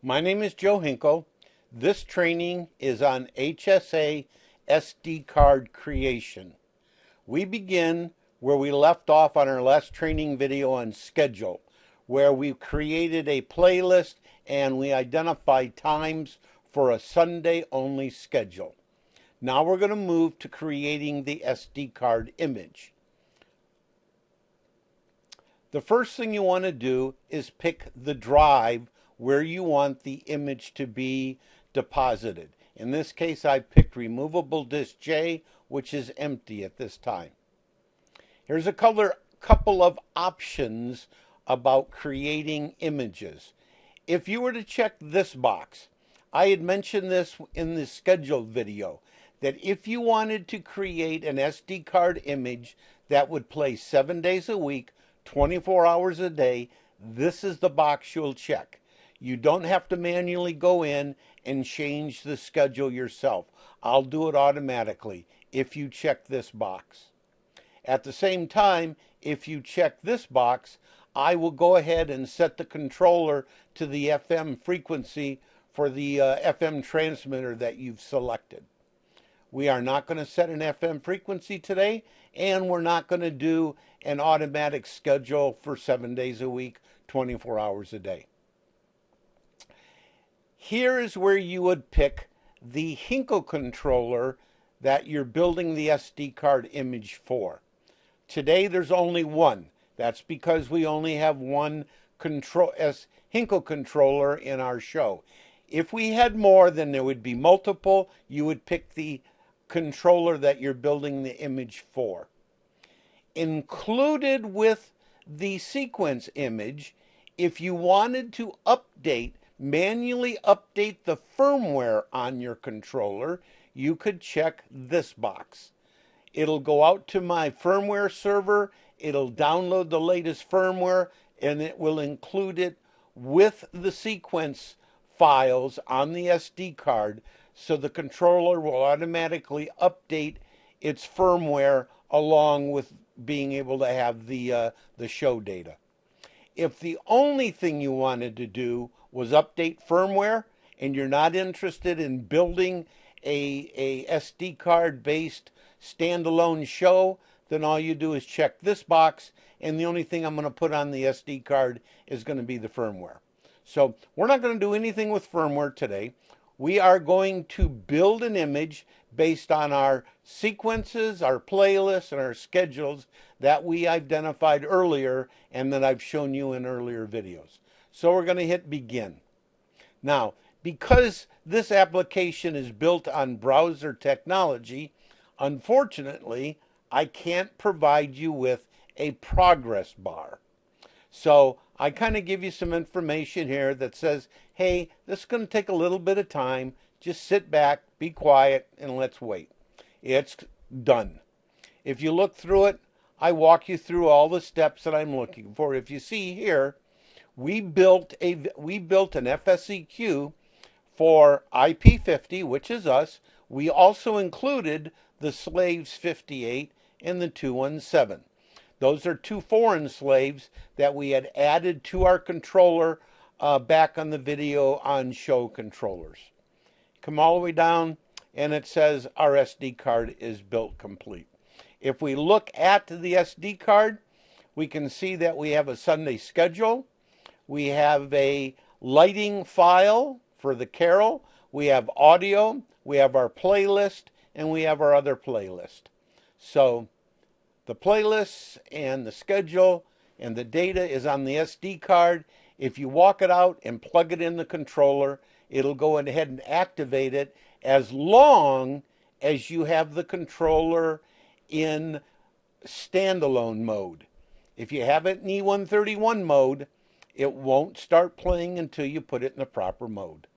My name is Joe Hinkle. This training is on HSA SD Card creation. We begin where we left off on our last training video on schedule, where we created a playlist and we identified times for a Sunday-only schedule. Now we're going to move to creating the SD card image. The first thing you want to do is pick the drive where you want the image to be deposited. In this case, I picked removable disk J, which is empty at this time. Here's a couple of options about creating images. If you were to check this box, I had mentioned this in the scheduled video, that if you wanted to create an SD card image that would play 7 days a week, 24 hours a day, this is the box you'll check. You don't have to manually go in and change the schedule yourself. I'll do it automatically if you check this box. At the same time, if you check this box, I will go ahead and set the controller to the FM frequency for the FM transmitter that you've selected. We are not going to set an FM frequency today, and we're not going to do an automatic schedule for 7 days a week, 24 hours a day. Here is where you would pick the Hinkle controller that you're building the SD card image for. Today there's only one. That's because we only have one Hinkle controller in our show. If we had more, then there would be multiple. You would pick the controller that you're building the image for. Included with the sequence image, if you wanted to manually update the firmware on your controller, you could check this box. It'll go out to my firmware server, it'll download the latest firmware, and it will include it with the sequence files on the SD card, so the controller will automatically update its firmware along with being able to have the show data. If the only thing you wanted to do was update firmware and you're not interested in building a SD card based standalone show, then all you do is check this box, and the only thing I'm going to put on the SD card is going to be the firmware. So we're not going to do anything with firmware today. We are going to build an image based on our sequences, our playlists, and our schedules that we identified earlier and that I've shown you in earlier videos. So we're going to hit begin. Now, because this application is built on browser technology, unfortunately, I can't provide you with a progress bar. So I kind of give you some information here that says, hey, this is going to take a little bit of time. Just sit back, be quiet, and let's wait. It's done. If you look through it, I walk you through all the steps that I'm looking for. If you see here, we built an FSEQ for IP50, which is us. We also included the slaves 58 and the 217. Those are two foreign slaves that we had added to our controller back on the video on show controllers. Come all the way down and it says our SD card is built complete. If we look at the SD card, we can see that we have a Sunday schedule. We have a lighting file for the carol. We have audio. We have our playlist. And we have our other playlist. So the playlists and the schedule and the data is on the SD card. If you walk it out and plug it in the controller, it'll go ahead and activate it as long as you have the controller in standalone mode. If you have it in E131 mode, it won't start playing until you put it in the proper mode.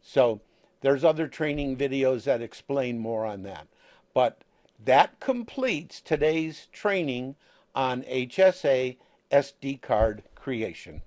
So there's other training videos that explain more on that. But that completes today's training on HSA SD card creation.